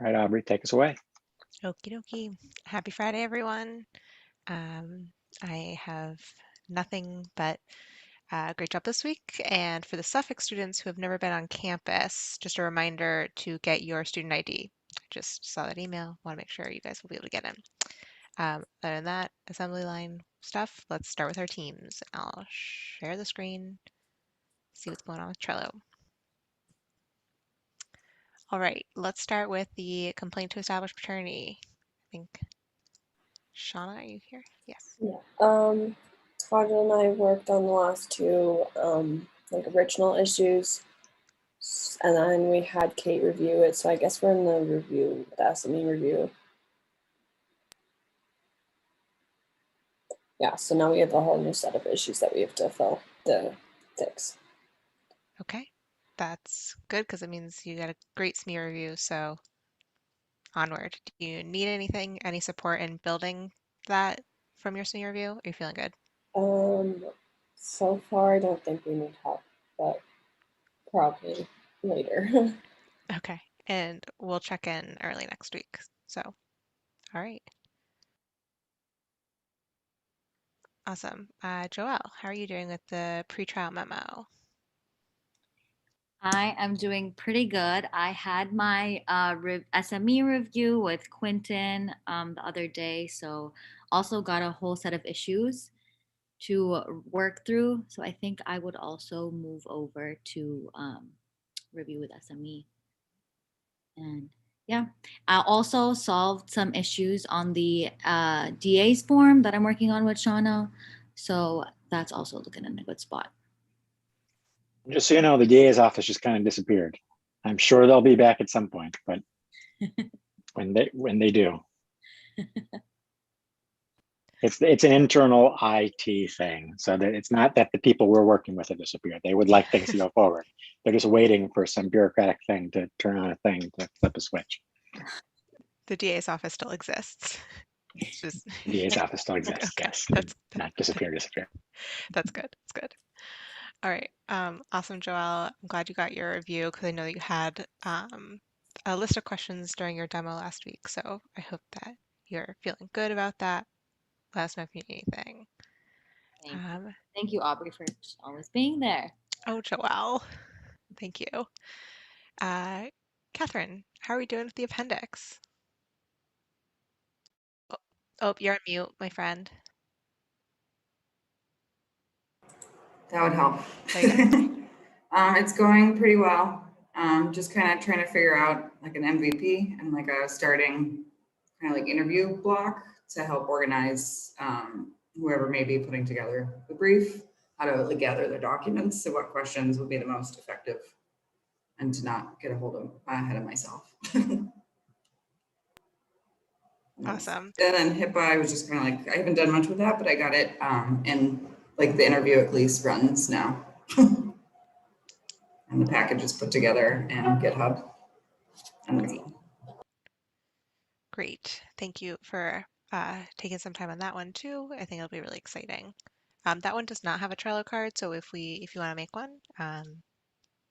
All right, Aubrey, take us away. Okie dokie. Happy Friday, everyone. Um, I have nothing but great job this week. And for the Suffolk students who have never been on campus, just a reminder to get your student ID. I just saw that email. Want to make sure you guys will be able to get in. Other than that, assembly line stuff, let's start with our teams. I'll share the screen, see what's going on with Trello. All right, let's start with the complaint to establish paternity. I think, Shauna, are you here? Yes. Yeah. Claudia and I worked on the last two like original issues, and then we had Kate review it. So I guess we're in the review, the SME review. Yeah. So now we have a whole new set of issues that we have to fix. Okay, that's good because it means you got a great SME review. So onward. Do you need anything, any support in building that from your SME review? Are you feeling good? So far I don't think we need help, but probably later. Okay, and we'll check in early next week. So, all right. Awesome. Joelle, how are you doing with the pretrial memo? I am doing pretty good. I had my SME review with Quentin the other day, so also got a whole set of issues to work through. So I think I would also move over to review with SME. And yeah, I also solved some issues on the DA's form that I'm working on with Shauna. So that's also looking in a good spot. Just so you know, the DA's office just kind of disappeared. I'm sure they'll be back at some point, but when they do. It's an internal IT thing, so that it's not that the people we're working with have disappeared. They would like things to go forward. They're just waiting for some bureaucratic thing to turn on a thing to flip a switch. The DA's office still exists. It's just The DA's office still exists. Okay, Yes, that's not disappear. that's good. That's good. All right. Awesome, Joelle. I'm glad you got your review because I know that you had a list of questions during your demo last week. So I hope that you're feeling good about that. Let us know if you need anything. Thank you, Aubrey, for always being there. Oh, Joelle. Thank you. Catherine, how are we doing with the appendix? Oh, you're on mute, my friend. That would help. There you go. It's going pretty well. Just kind of trying to figure out like an MVP and like a starting kind of like interview block to help organize whoever may be putting together the brief, how to like gather their documents, so what questions would be the most effective, and to not get ahead of myself. Awesome. And then HIPAA, I was just kind of like, I haven't done much with that, but I got it in like the interview at least runs now. And the package is put together in GitHub. And that's all. Great. Thank you for taking some time on that one too. I think it'll be really exciting. That one does not have a Trello card, so if you want to make one,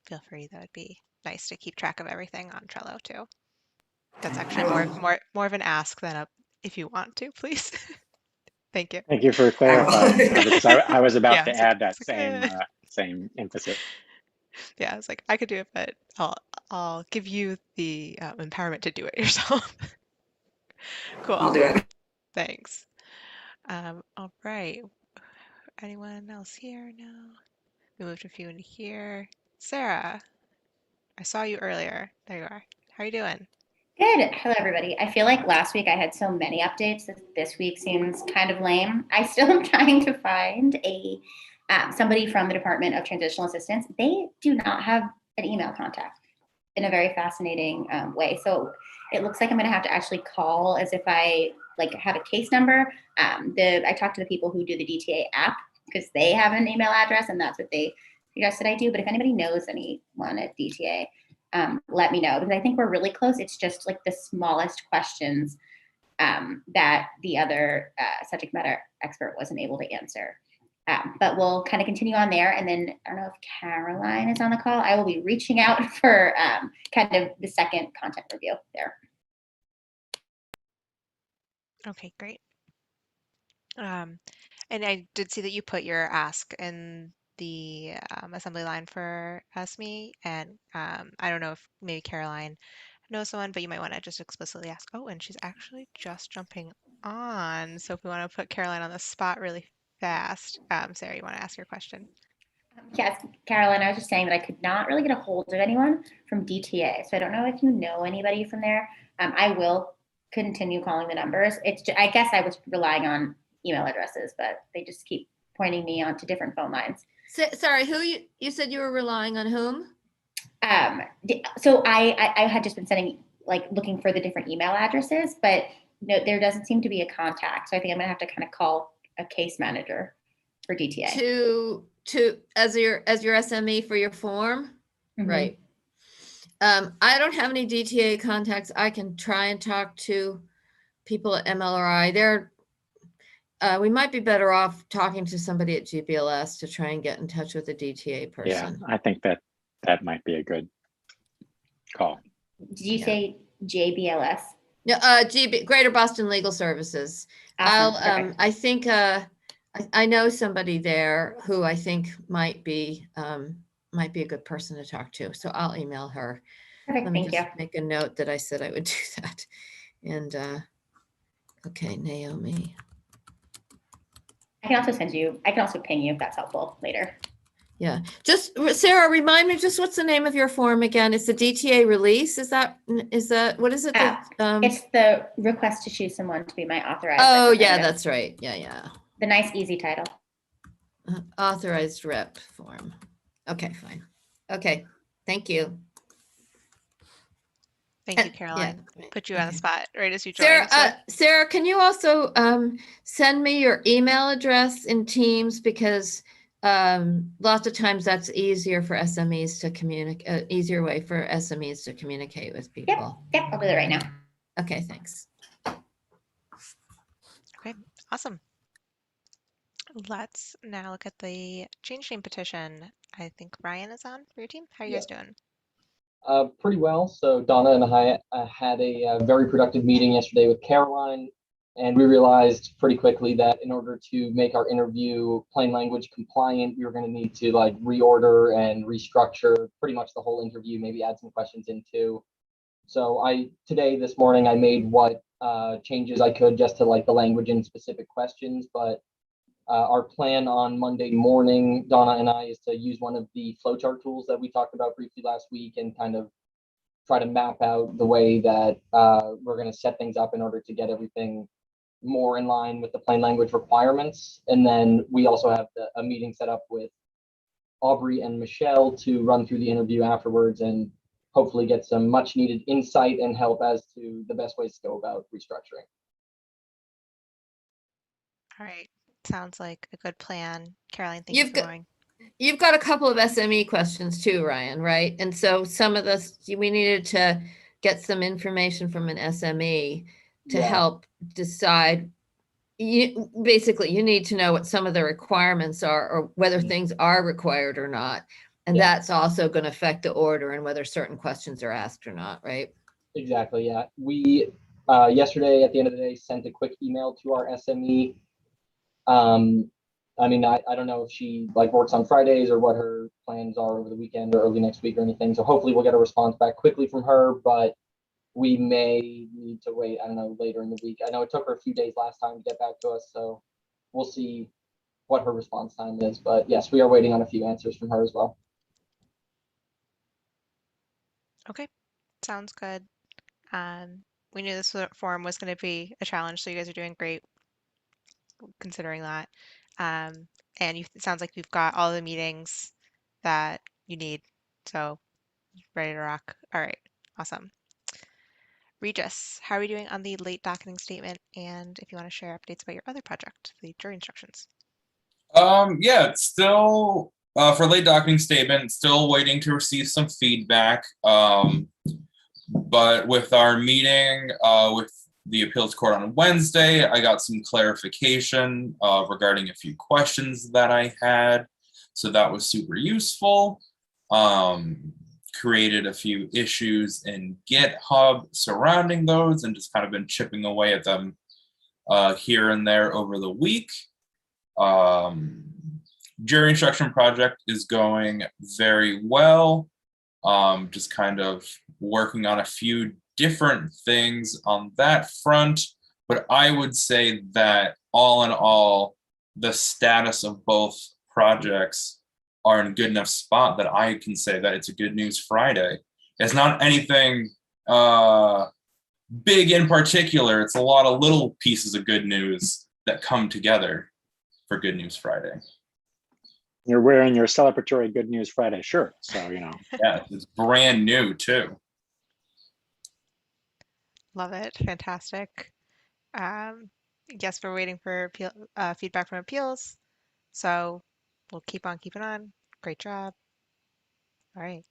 feel free. That would be nice to keep track of everything on Trello too. That's actually more of an ask than a if you want to, please. Thank you. Thank you for clarifying, because I was about to add that like, same emphasis. Yeah, it's like I could do it, but I'll give you the empowerment to do it yourself. Cool. I'll do it. Thanks. All right. Anyone else here? No. We moved a few in here. Sarah, I saw you earlier. There you are. How are you doing? Good. Hello, everybody. I feel like last week I had so many updates that this week seems kind of lame. I still am trying to find somebody from the Department of Transitional Assistance. They do not have an email contact in a very fascinating way. So it looks like I'm going to have to actually call as if I like have a case number. I talked to the people who do the DTA app because they have an email address and that's what they suggested I do. But if anybody knows anyone at DTA, let me know, because I think we're really close. It's just like the smallest questions that the other subject matter expert wasn't able to answer. But we'll kind of continue on there. And then I don't know if Caroline is on the call. I will be reaching out for kind of the second content review there. Okay, great. And I did see that you put your ask in the assembly line for SME, and I don't know if maybe Caroline knows someone, but you might want to just explicitly ask. Oh, and she's actually just jumping on. So if we want to put Caroline on the spot really fast, Sarah, you want to ask your question? Yes, Carolyn, I was just saying that I could not really get a hold of anyone from DTA. So I don't know if you know anybody from there. I will continue calling the numbers. I guess I was relying on email addresses, but they just keep pointing me on to different phone lines. Sorry, who you said you were relying on whom? So I had just been looking for the different email addresses, but no, there doesn't seem to be a contact. So I think I'm gonna have to kind of call a case manager for DTA. To as your SME for your form, Mhm. right? I don't have any DTA contacts. I can try and talk to people at MLRI. We might be better off talking to somebody at GBLS to try and get in touch with a DTA person. Yeah, I think that might be a good call. Did you say JBLS? No, Greater Boston Legal Services. Awesome. I think I know somebody there who I think might be a good person to talk to. So I'll email her. Perfect. Let me Thank just you. make a note that I said I would do that. And okay, Naomi. I can also ping you if that's helpful later. Yeah, just Sarah, remind me just what's the name of your form again? It's the DTA release. Is that what is it? It's the request to choose someone to be my authorized. Oh yeah, that's right. Yeah. The nice easy title. Authorized rep form. Okay, fine. Okay, thank you. Thank you, Caroline. Yeah. Put you on the spot right as you joined. Sarah, can you also send me your email address in Teams, because lots of times that's easier for SMEs to communicate, easier way for SMEs to communicate with people. Yep, I'll do that right now. Okay, thanks. Okay, awesome. Let's now look at the change name petition. I think Ryan is on for your team. How are you guys doing? Pretty well. So Donna and I had a very productive meeting yesterday with Caroline, and we realized pretty quickly that in order to make our interview plain language compliant, we were going to need to reorder and restructure pretty much the whole interview, maybe add some questions in too. So this morning, I made what changes I could just to the language and specific questions, but our plan on Monday morning, Donna and I, is to use one of the flowchart tools that we talked about briefly last week and kind of try to map out the way that we're going to set things up in order to get everything more in line with the plain language requirements. And then we also have a meeting set up with Aubrey and Michelle to run through the interview afterwards and hopefully get some much needed insight and help as to the best ways to go about restructuring. All right. Sounds like a good plan. Caroline, thank you for going. You've got a couple of SME questions too, Ryan, right? And so some of this, we needed to get some information from an SME to help decide. Basically, you need to know what some of the requirements are or whether things are required or not. And that's also going to affect the order and whether certain questions are asked or not, right? Exactly, yeah. We, yesterday at the end of the day, sent a quick email to our SME. I mean, I don't know if she works on Fridays or what her plans are over the weekend or early next week or anything. So hopefully we'll get a response back quickly from her, but we may need to wait, I don't know, later in the week. I know it took her a few days last time to get back to us, so we'll see what her response time is. But yes, we are waiting on a few answers from her as well. Okay, sounds good. We knew this forum was going to be a challenge, so you guys are doing great considering that. And it sounds like you've got all the meetings that you need, so ready to rock. All right, awesome. Regis, how are we doing on the late docketing statement? And if you want to share updates about your other project, the jury instructions. Yeah, it's still for late docketing statement, still waiting to receive some feedback. But with our meeting with the appeals court on Wednesday, I got some clarification regarding a few questions that I had. So that was super useful. Created a few issues in GitHub surrounding those and just kind of been chipping away at them here and there over the week. Jury instruction project is going very well. Just kind of working on a few different things on that front. But I would say that all in all, the status of both projects are in a good enough spot that I can say that it's a Good News Friday. It's not anything big in particular. It's a lot of little pieces of good news that come together for Good News Friday. You're wearing your celebratory Good News Friday shirt, so you know. Yeah, it's brand new too. Love it. Fantastic. Yes, we're waiting for feedback from appeals. So we'll keep on keeping on. Great job. All right.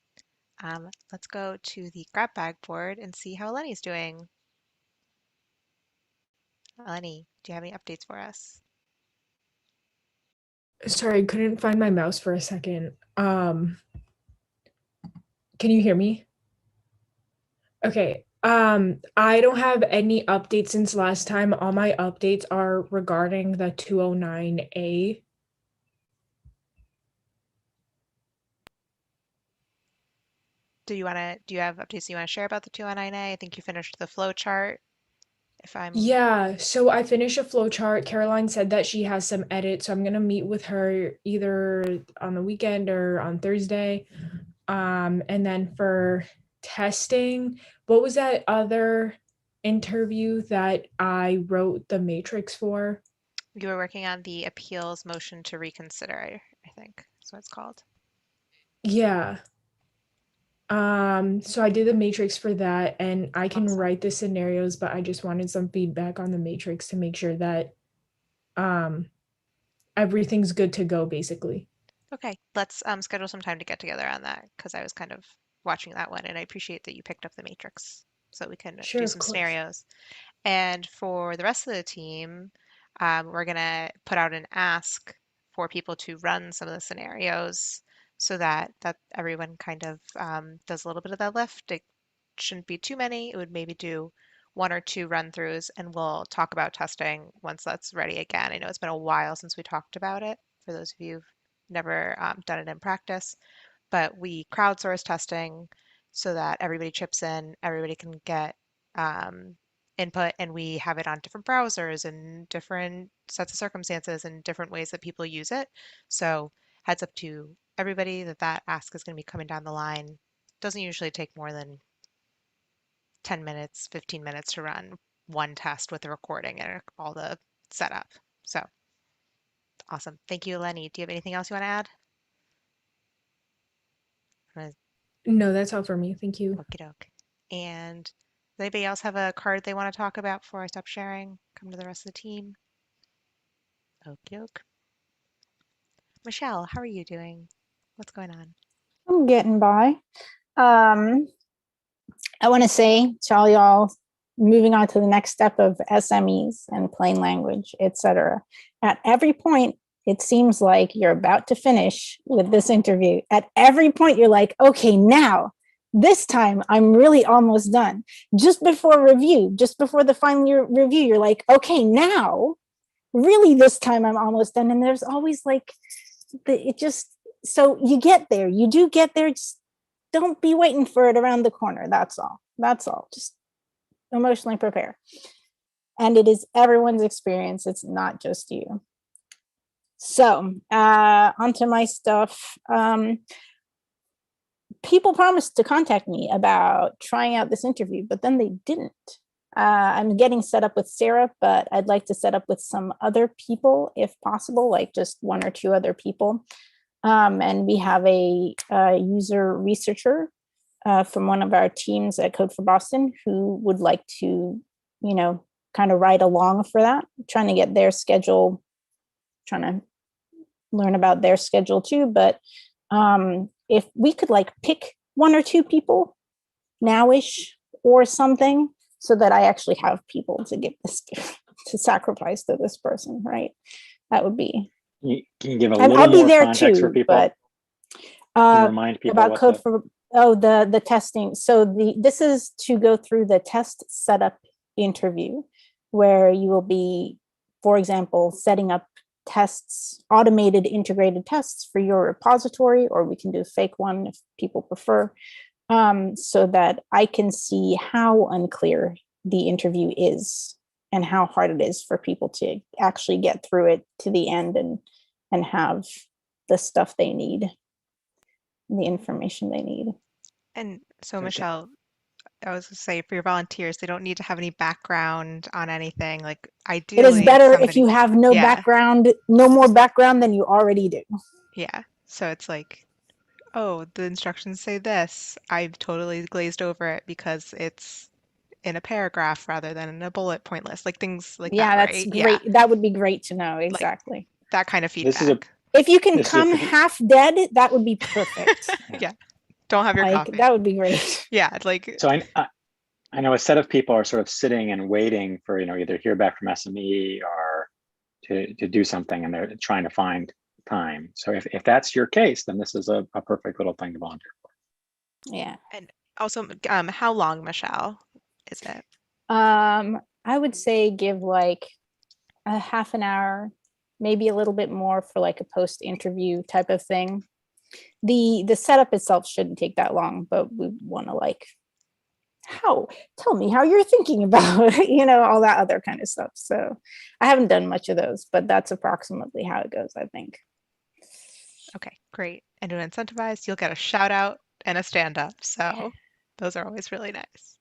Let's go to the grab bag board and see how Lenny's doing. Lenny, do you have any updates for us? Sorry, couldn't find my mouse for a second. Can you hear me? Okay. I don't have any updates since last time. All my updates are regarding the 209A. Do you have updates you want to share about the 209A? I think you finished the flow chart. Yeah, so I finished a flow chart. Caroline said that she has some edits, so I'm gonna meet with her either on the weekend or on Thursday. And then for testing, what was that other interview that I wrote the matrix for? You were working on the appeals motion to reconsider, I think that's what it's called. Yeah. So I did the matrix for that, and I can write the scenarios, but I just wanted some feedback on the matrix to make sure that everything's good to go, basically. Okay, let's schedule some time to get together on that, because I was kind of watching that one, and I appreciate that you picked up the matrix so we can Sure, do of some course. scenarios. And for the rest of the team, we're gonna put out an ask for people to run some of the scenarios so that everyone kind of does a little bit of that lift. It shouldn't be too many. It would maybe do 1 or 2 run-throughs, and we'll talk about testing once that's ready again. I know it's been a while since we talked about it, for those of you who've never done it in practice, but we crowdsource testing so that everybody chips in, everybody can get input, and we have it on different browsers and different sets of circumstances and different ways that people use it. So heads up to everybody that ask is going to be coming down the line. Doesn't usually take more than 10 minutes, 15 minutes to run one test with the recording and all the setup. So awesome. Thank you, Lenny. Do you have anything else you want to add? No, that's all for me. Thank you. Okie doke. And does anybody else have a card they want to talk about before I stop sharing? Come to the rest of the team. Okie doke. Michelle, how are you doing? What's going on? I'm getting by. I want to say to all y'all, moving on to the next step of SMEs and plain language, etc. At every point, it seems like you're about to finish with this interview. At every point, you're like, okay, now, this time, I'm really almost done. Just before review, just before the final review, you're like, okay, now, really, this time I'm almost done. And there's always like, so you get there, you do get there, just don't be waiting for it around the corner. That's all. Just emotionally prepare. And it is everyone's experience. It's not just you. So onto my stuff. People promised to contact me about trying out this interview, but then they didn't. I'm getting set up with Sarah, but I'd like to set up with some other people if possible, like just 1 or 2 other people. And we have a user researcher from one of our teams at Code for Boston who would like to, kind of ride along for that, trying to get their schedule, trying to learn about their schedule too. But if we could pick 1 or 2 people now-ish or something, so that I actually have people to give this to sacrifice to this person, right? That would be. Can you give a little more context for people? But remind people about code for the testing. So this is to go through the test setup interview. where you will be, for example, setting up tests, automated integrated tests for your repository, or we can do a fake one if people prefer, so that I can see how unclear the interview is and how hard it is for people to actually get through it to the end and have the stuff they need, the information they need. And so, Okay. Michelle, I was going to say for your volunteers, they don't need to have any background on anything. Like It is ideally, better if somebody, you have no yeah, background, no more background than you already do. yeah. So it's like, oh, the instructions say this. I've totally glazed over it because it's in a paragraph rather than in a bullet point list, like things like Yeah, that, that's right? Yeah, great. That would be great to know. like Exactly. that kind of This is a feedback. If you can this is a come pretty, half dead, that would be perfect. Yeah, don't have your Like, coffee. that would be great. Yeah, like, so I know a set of people are sort of sitting and waiting for, either hear back from SME or to do something, and they're trying to find time. So if that's your case, then this is a perfect little thing to volunteer for. Yeah. and also, how long, Michelle, is it? I would say give like a half an hour, maybe a little bit more for like a post-interview type of thing. The setup itself shouldn't take that long, but we want to like, tell me how you're thinking about, all that other kind of stuff. So I haven't done much of those, but that's approximately how it goes, I think. Okay, great. And to incentivize, you'll get a shout out and a stand up. So those are always really nice.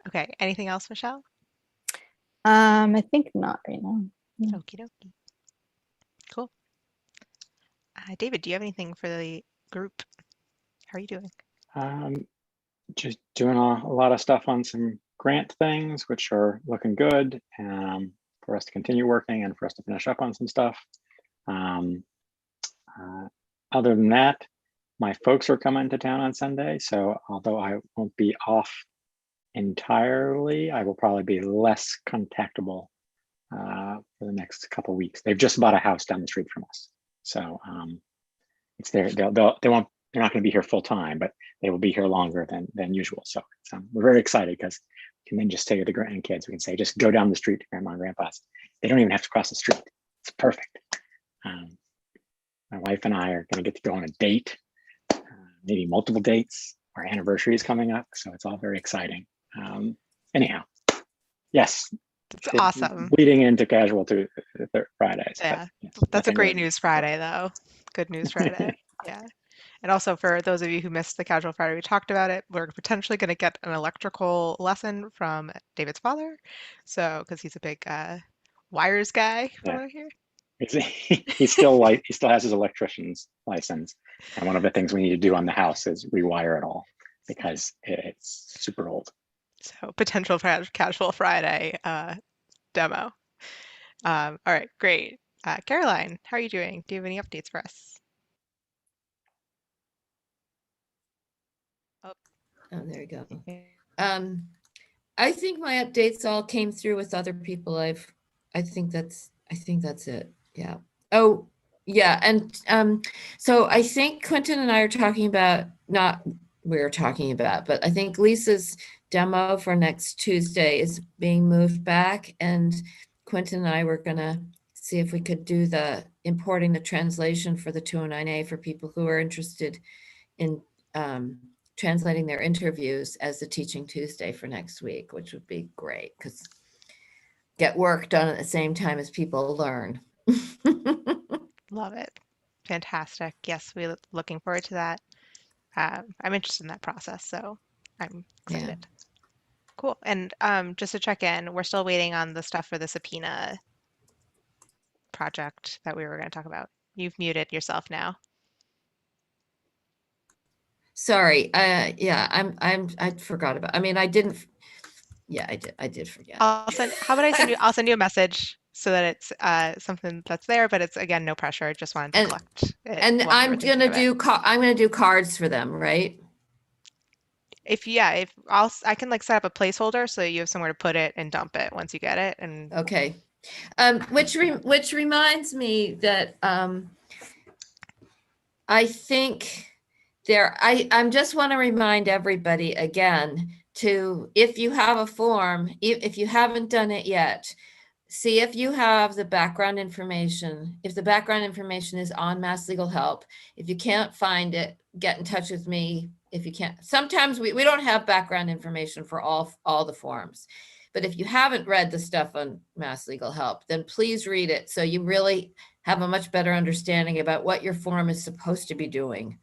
Okay, anything else, Michelle? I think not right now. No. Okie dokie. Cool. David, do you have anything for the group? How are you doing? Just doing a lot of stuff on some grant things, which are looking good, for us to continue working and for us to finish up on some stuff. Other than that, my folks are coming to town on Sunday, so although I won't be off entirely, I will probably be less contactable for the next couple of weeks. They've just bought a house down the street from us, so it's there. They're not going to be here full time, but they will be here longer than usual. So we're very excited because we can then just say to the grandkids, we can say, just go down the street to Grandma and Grandpa's. They don't even have to cross the street. It's perfect. My wife and I are going to get to go on a date, maybe multiple dates. Our anniversary is coming up, so it's all very exciting. Anyhow, yes. It's awesome. Bleeding into casual to Fridays. Yeah, yes, that's a nothing great really. news Friday, though. Good news Friday. Yeah. And also for those of you who missed the Casual Friday, we talked about it. We're potentially going to get an electrical lesson from David's father. So, because he's a big wires guy from over here. He still has his electrician's license, and one of the things we need to do on the house is rewire it all because it's super old. So potential Casual Friday demo. All right, great. Caroline, how are you doing? Do you have any updates for us? Oh, there you go. I think my updates all came through with other people. I think that's it. Yeah. Oh, yeah. And so I think Quentin and I are talking about, not we're talking about, but I think Lisa's demo for next Tuesday is being moved back, and Quentin and I were gonna see if we could do the importing the translation for the 209A for people who are interested in translating their interviews as the Teaching Tuesday for next week, which would be great because get work done at the same time as people learn. Love it. Fantastic. Yes, we're looking forward to that. I'm interested in that process, so I'm excited. Yeah. Cool. And just to check in, we're still waiting on the stuff for the subpoena project that we were going to talk about. You've muted yourself now. Sorry. Yeah, I forgot about. I mean, I didn't. Yeah, I did forget. How about I'll send you a message so that it's something that's there, but it's again no pressure. Just wanted to collect it. And I'm gonna do cards for them, right? I can like set up a placeholder so you have somewhere to put it and dump it once you get it. And okay. Which reminds me that I think I'm just want to remind everybody again to, if you have a form, if you haven't done it yet, see if you have the background information. If the background information is on Mass Legal Help, if you can't find it, get in touch with me. If you can't, sometimes we don't have background information for all the forms. But if you haven't read the stuff on Mass Legal Help, then please read it so you really have a much better understanding about what your form is supposed to be doing.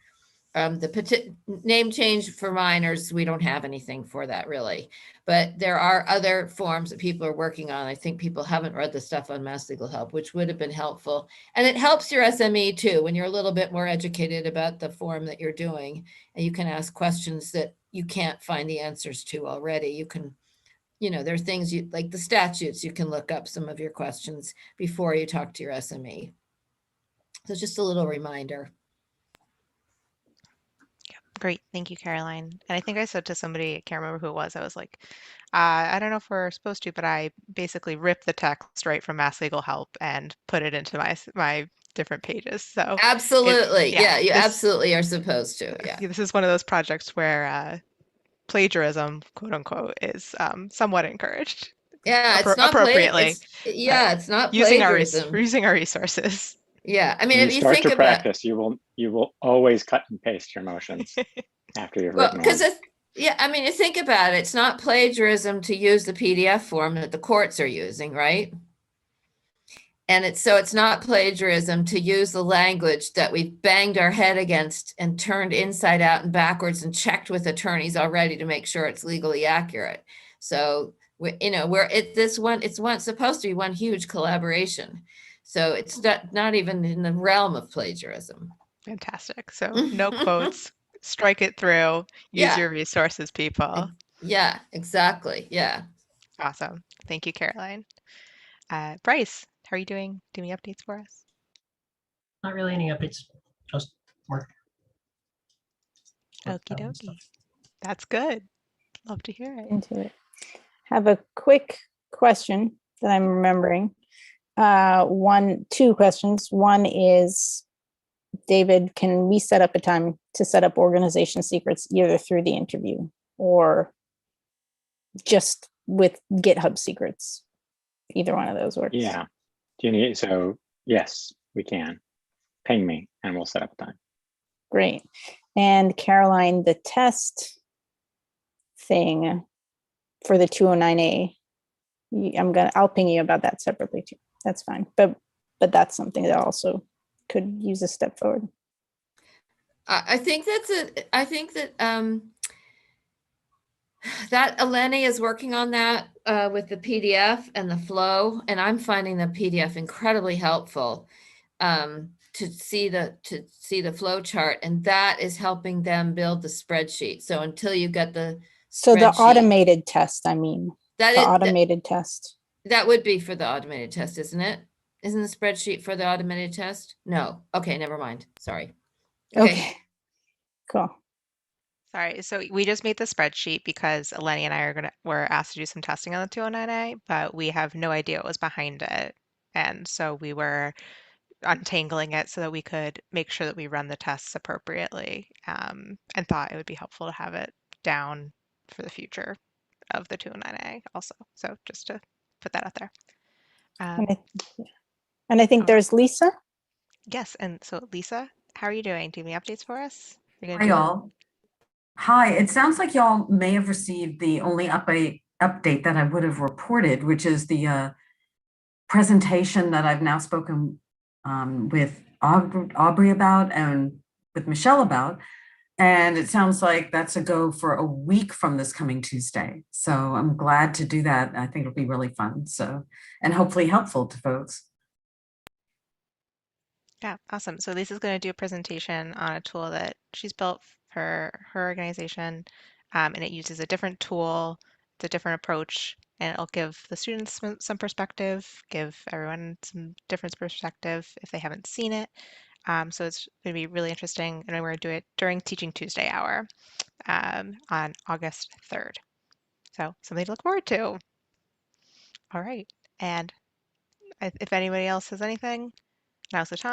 The name change for minors, we don't have anything for that really, but there are other forms that people are working on. I think people haven't read the stuff on Mass Legal Help, which would have been helpful. And it helps your SME too, when you're a little bit more educated about the form that you're doing, and you can ask questions that you can't find the answers to already. You can, there are things like the statutes, you can look up some of your questions before you talk to your SME. So just a little reminder. Great. Thank you, Caroline. And I think I said to somebody, I can't remember who it was, I was like, I don't know if we're supposed to, but I basically ripped the text right from Mass Legal Help and put it into my different pages. So absolutely. Yeah, you this, absolutely are supposed to. Yeah. This is one of those projects where plagiarism, quote unquote, is somewhat encouraged. Yeah, it's not appropriately. It's not using plagiarism. using our resources. Yeah, I mean, when if you you start think to about practice, you will always cut and paste your motions after you've well, written because one. yeah, I mean, you think about it, it's not plagiarism to use the PDF form that the courts are using, right? And it's not plagiarism to use the language that we've banged our head against and turned inside out and backwards and checked with attorneys already to make sure it's legally accurate. So it's supposed to be one huge collaboration. So it's not even in the realm of plagiarism. Fantastic. So no quotes, strike it through, use your resources, people. Yeah, exactly. Yeah. Awesome. Thank you, Caroline. Bryce, how are you doing? Do any updates for us? Not really any updates, just work. Okie dokie. That's good. Love to hear it. Into it. Have a quick question that I'm remembering. Two questions. One is, David, can we set up a time to set up organization secrets either through the interview or just with GitHub secrets? Either one of those works. Yeah. So yes, we can. Ping me and we'll set up a time. Great. And Caroline, the test thing for the 209A, I'll ping you about that separately too. That's fine. But that's something that also could use a step forward. I think that that Eleni is working on that with the PDF and the flow, and I'm finding the PDF incredibly helpful to see the flow chart, and that is helping them build the spreadsheet. So until you get the the automated test, I mean, automated test. That would be for the automated test, isn't it? Isn't the spreadsheet for the automated test? No. Okay, never mind. Sorry. Okay. Cool. Sorry, so we just made the spreadsheet because Eleni and I were asked to do some testing on the 209A, but we have no idea what was behind it. And so we were untangling it so that we could make sure that we run the tests appropriately, and thought it would be helpful to have it down for the future of the 209A also. So just to put that out there. And I think there's Lisa. Yes, and so Lisa, how are you doing? Do you have any updates for us? Hi, y'all. Hi, it sounds like y'all may have received the only update that I would have reported, which is the presentation that I've now spoken with Aubrey about and with Michelle about. And it sounds like that's a go for a week from this coming Tuesday. So I'm glad to do that. I think it'll be really fun. So, and hopefully helpful to folks. Yeah, awesome. So Lisa's going to do a presentation on a tool that she's built for her organization, and it uses a different tool, it's a different approach, and it'll give the students some perspective, give everyone some different perspective if they haven't seen it. So it's going to be really interesting, and we're going to do it during Teaching Tuesday hour on August 3rd. So something to look forward to. All right, and if anybody else has anything, now's the time.